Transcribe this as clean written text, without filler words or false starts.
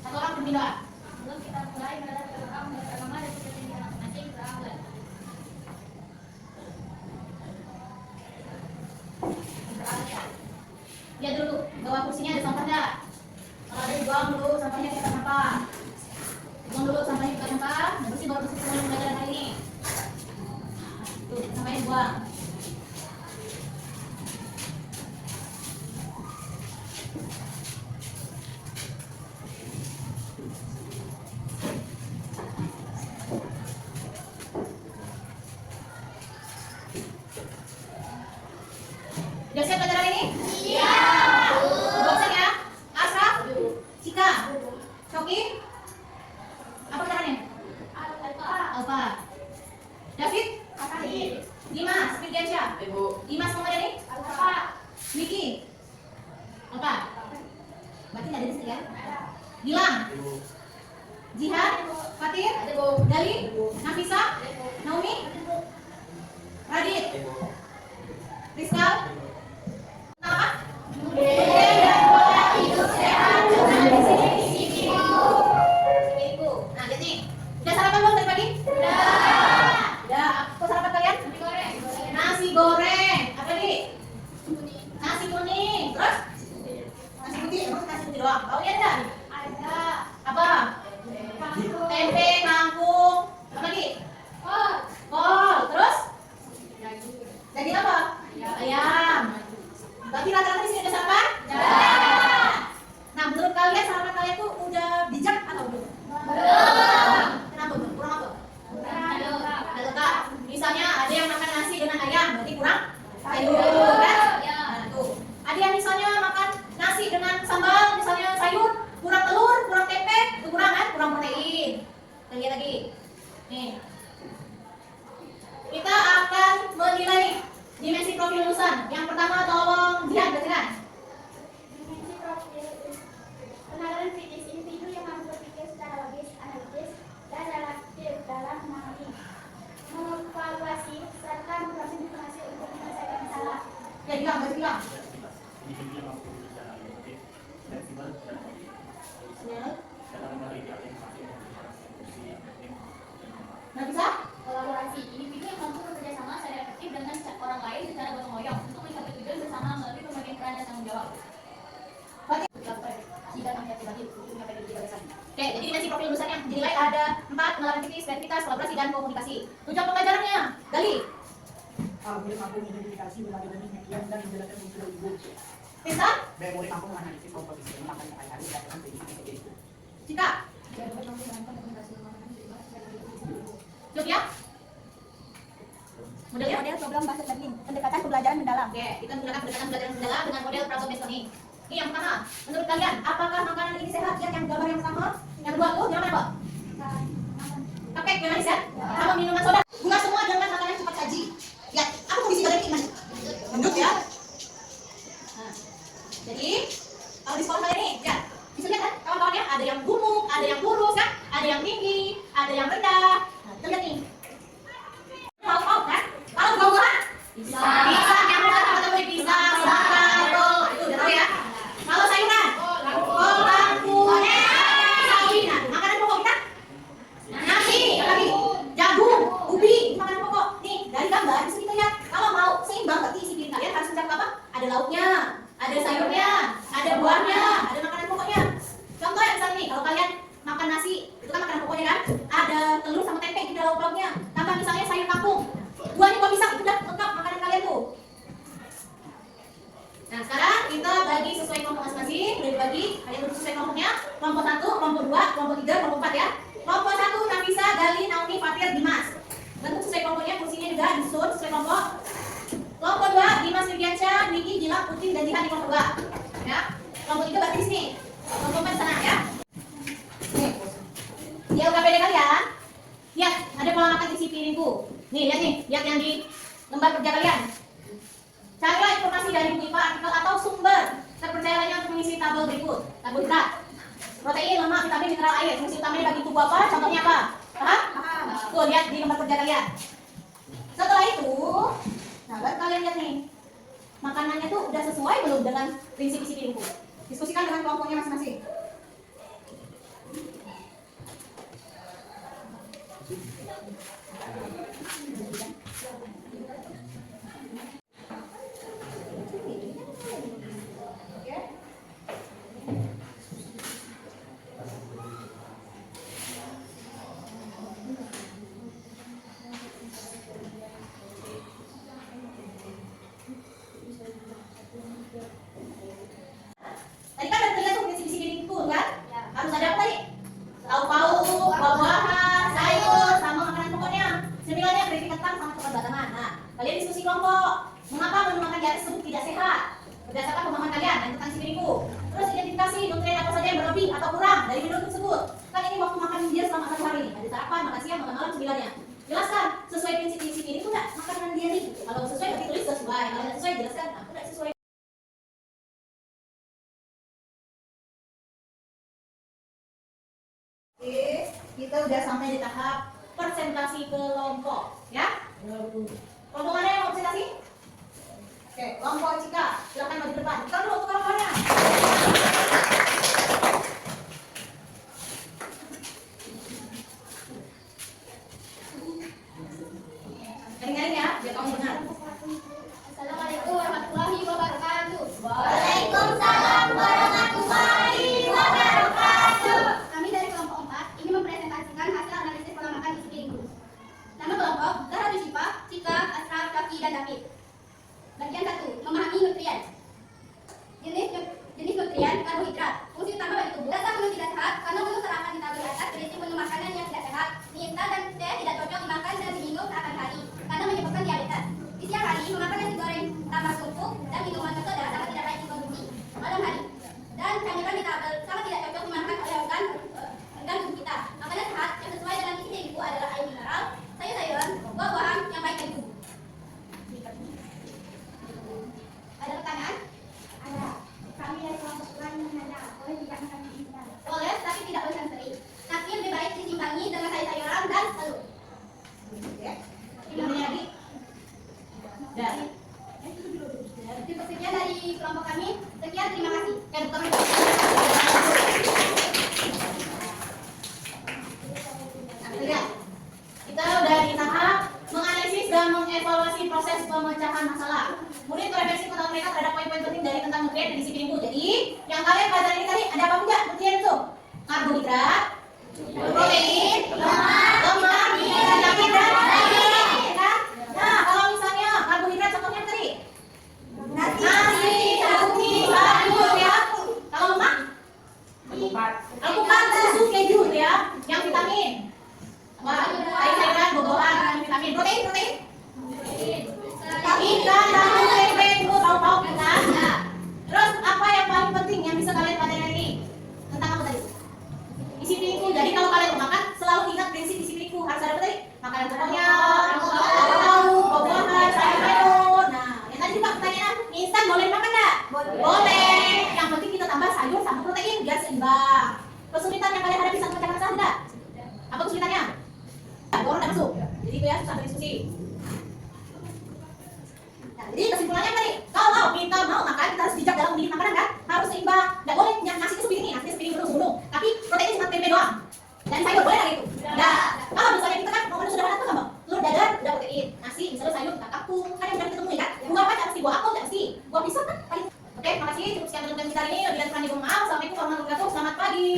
Satu orang pimpin doa. Sebelum kita mulai berdoa bersama dan kita tinggi masing-masing berdoa. Lihat dulu bahwa kursinya ada sampah enggak? Kalau ada dibuang dulu sampahnya kita sampah. Buang dulu sampahnya kita sampah. Bersih baru bersih semua pelajaran hari ini. Tuh sampahnya buang. Udah siap pelajaran ini? Iya. Bosan ya? Asraf? Cika? Coki? Apa pelajarannya? Alfa. David? Dimas? Firdiansyah? Dimas Muhammadani? Alfa. Niki? Alfa. Berarti nggak ada di sini ya? Gilang? Jihad? Fatir? Gali? Nafisa? Naomi? Radit? Rizka? Apa? Dan pola hidup sehat juga di sini isiku. Nah, lihat nih. Udah sarapan belum tadi pagi? Udah. Apa sarapan kalian? Nasi goreng. Apa lagi? Nasi kuning. Terus? Nasi putih. Emang nasi putih doang? Tahu ya enggak? Ada. Apa? Tempe, kangkung. Apa lagi? Kol. Terus? Daging apa? Ayam. Berarti rata-rata di sini ada sarapan? Nah, menurut kalian sarapan kalian tuh udah bijak atau belum? Belum. Kenapa belum? Kurang apa? Ada lengkap. Misalnya ada yang makan nasi dengan ayam, berarti kurang sayur, kan? Nah, tuh. Ada yang misalnya makan nasi dengan sambal, misalnya sayur, kurang telur, kurang tempe, itu kurang kan? Kurang protein. Kita lihat lagi. Nih. Kita akan menilai nih dimensi profil lulusan. Yang pertama tolong Jihan bacakan. Dimensi profil penalaran kritis individu yang mampu berpikir secara logis, analitis, dan relatif dalam memahami, mengevaluasi, serta memproses informasi untuk menyelesaikan masalah. Ya, bilang, bilang. Nah, bisa? Kolaborasi, individu yang mampu bekerja sama secara efektif dengan orang lain secara gotong royong untuk mencapai tujuan bersama melalui pembagian peran dan tanggung jawab. Oke, jadi dimensi profil lulusannya dinilai ada 4: pengenalan kritis, kreativitas, kolaborasi, dan komunikasi. Tujuan pembelajarannya, Gali. Boleh mampu mengidentifikasi berbagai jenis media dan menjelaskan fungsi dari ibu. Tisa, Boleh mampu menganalisis komposisi memakan hari-hari berdasarkan prediksi strategi. Cika, Sylvia. Model program based learning, pendekatan pembelajaran mendalam. Oke, kita menggunakan pendekatan pembelajaran mendalam dengan model problem based learning. Ini yang pertama, menurut kalian, apakah makanan ini sehat? Lihat yang gambar yang pertama, yang kedua tuh, jangan apa? Pakai yang manis ya? Sama minuman soda. Bunga semua jangan makanan cepat saji. Lihat, apa kondisi badan ini? Gendut ya? Nah, jadi, kalau di sekolah kalian nih, ya, bisa lihat kan, kawan-kawannya ada yang gemuk, ada yang kurus kan, ada yang tinggi, ada yang rendah. Nah, kita lihat nih. Mau kan? Kalau buah-buahan? Bisa. Bisa, yang rendah teman-teman bisa. Kalau itu udah tahu ya. Kalau sayuran? Kol, kangkung, sawi. Nah, makanan pokok kita? Nasi, apa lagi? Jagung, ubi, makanan pokok. Nih, dari gambar bisa kita lihat. Kalau mau seimbang, berarti isi piring kalian harus mencakup apa? Ada lauknya, ada sayurnya, ada buahnya, ada makanan pokoknya. Contoh yang misalnya nih, kalau kalian makan nasi, itu kan makanan pokoknya kan? Ada telur sama tempe di dalam lauknya. Tambah misalnya sayur kangkung, buahnya kok pisang, itu udah lengkap makanan kalian tuh. Nah, sekarang kita bagi sesuai kelompok masing-masing. Udah dibagi, kalian tentu sesuai kelompoknya. Kelompok 1, kelompok 2, kelompok 3, kelompok 4 ya. Kelompok 1, Nafisa, Gali, Naomi, Fatir, Dimas. Bentuk sesuai kelompoknya, kursinya juga disusun sesuai kelompok. Kelompok 2, Dimas, Firdiansyah, Niki, Gilang, Putin, dan Jihan di kelompok 2. Ya. Kelompok 3 berarti di sini. Kelompok 4 di sana ya. Nih. Di LKPD kalian, lihat ada pola makan isi piringku. Nih, lihat nih, lihat yang di lembar kerja kalian. Carilah informasi dari buku IPA, artikel atau sumber terpercaya lainnya untuk mengisi tabel berikut. Karbohidrat, protein, lemak, vitamin, mineral, air. Fungsi utamanya bagi tubuh apa? Contohnya apa? Paham? Tuh, lihat di lembar kerja kalian. Setelah itu, nah baru kalian lihat nih, makanannya tuh udah sesuai belum dengan prinsip isi piringku. Diskusikan dengan kelompoknya masing-masing. kelompok. Mengapa menu makan di atas tersebut tidak sehat? Berdasarkan pemahaman kalian dan tentang Cipiriku. Terus identifikasi nutrien apa saja yang berlebih atau kurang dari menu tersebut. Kan ini waktu makan dia selama 1 hari. Ada sarapan, makan siang, makan malam, cemilannya. Jelaskan sesuai prinsip Cipiriku nggak makanan dia nih. Kalau sesuai berarti tulis sesuai. Kalau tidak sesuai jelaskan. Aku tidak sesuai. Oke, kita udah sampai di tahap presentasi kelompok, ya. Kelompok mana yang mau presentasi? Oke, kelompok Cika, silakan maju ke depan. Kita dulu untuk kelompoknya. Garing-garing ya, biar kamu dengar. Assalamualaikum warahmatullahi wabarakatuh. Waalaikumsalam warahmatullahi wabarakatuh. Kami dari kelompok 4 ingin mempresentasikan hasil analisis pola makan di Cipiriku. Nama kelompok Zahra Syifa, Cika, Asraf, Syaki, dan David. Bagian 1, memahami nutrien. Jenis nutrien karbohidrat. Fungsi utama bagi tubuh. Rasa menu tidak sehat karena menu terangkat di tabel atas berisi menu makanan yang tidak sehat. Mie instan dan teh tidak cocok dimakan dan diminum saat pagi hari karena menyebabkan diabetes. Di siang hari memakan nasi goreng tambah susu dan minuman bersoda sangat tidak baik dikonsumsi. Malam hari dan camilan di tabel sangat tidak cocok dimakan oleh organ tubuh kita. Makanan sehat yang sesuai dengan isi ibu adalah air mineral, sayur-sayuran, buah-buahan yang baik bagi tubuh. Ada pertanyaan? Ada. Kami dari kelompok lain menanya, boleh tidak makan mie instan? Boleh, tapi tidak boleh sering. Tapi lebih baik disimpangi dengan sayur-sayuran dan telur. Ya. Gimana lagi? Dah. Itu sekian dari kelompok kami. Sekian, terima kasih. Oke, teman. Lihat, kita udah di tahap menganalisis dan mengevaluasi proses pemecahan masalah. Kemudian refleksi pengetahuan mereka terhadap poin-poin penting dari tentang nutrien dan disiplin ibu. Jadi, yang kalian pelajari ini tadi ada apa enggak nutrien itu? Karbohidrat, protein, lemak, vitamin dan daging. Kan? Nah, kalau misalnya karbohidrat contohnya tadi nasi, roti, sayur ya. Kalau lemak, alpukat, susu, keju tuh ya. Yang vitamin, wah, sayur-sayuran, buah-buahan, yang vitamin. Protein. Ikan, tahu, tempe, itu tahu kan? Ya. Terus apa yang paling penting yang bisa kalian pelajari hari ini? Tentang apa tadi? Disiplinku. Jadi kalau kalian mau makan, selalu ingat prinsip disiplinku. Harus ada apa tadi? Makanan pokoknya, tahu, buah-buahan, sayur-sayur. Nah, yang tadi juga pertanyaan, instan boleh makan nggak? Boleh. Yang penting kita tambah sayur sama protein biar seimbang. Kesulitan yang kalian hadapi saat memecahkan masalah tidak? Apa kesulitannya? Orang tidak masuk. Jadi itu ya susah berdiskusi. Nah, jadi kesimpulannya tadi, kalau kita mau makan, kita harus bijak dalam memilih makanan kan? Harus seimbang. Nggak boleh nasi itu sepiring nih, nasi sepiring penuh. Tapi protein cuma tempe doang. Dan sayur boleh nggak gitu? Nggak. Kalau misalnya kita kan mau menu sederhana tuh nggak? Telur dadar udah protein, nasi misalnya sayur kita kapung, kan yang udah kita temuin kan? Buah apa pasti buah apel nggak pasti, buah pisang kan? Oke, makasih. Cukup sekian untuk kita hari ini. Lebih dan kurang mohon maaf. Assalamualaikum warahmatullahi wabarakatuh. Selamat pagi.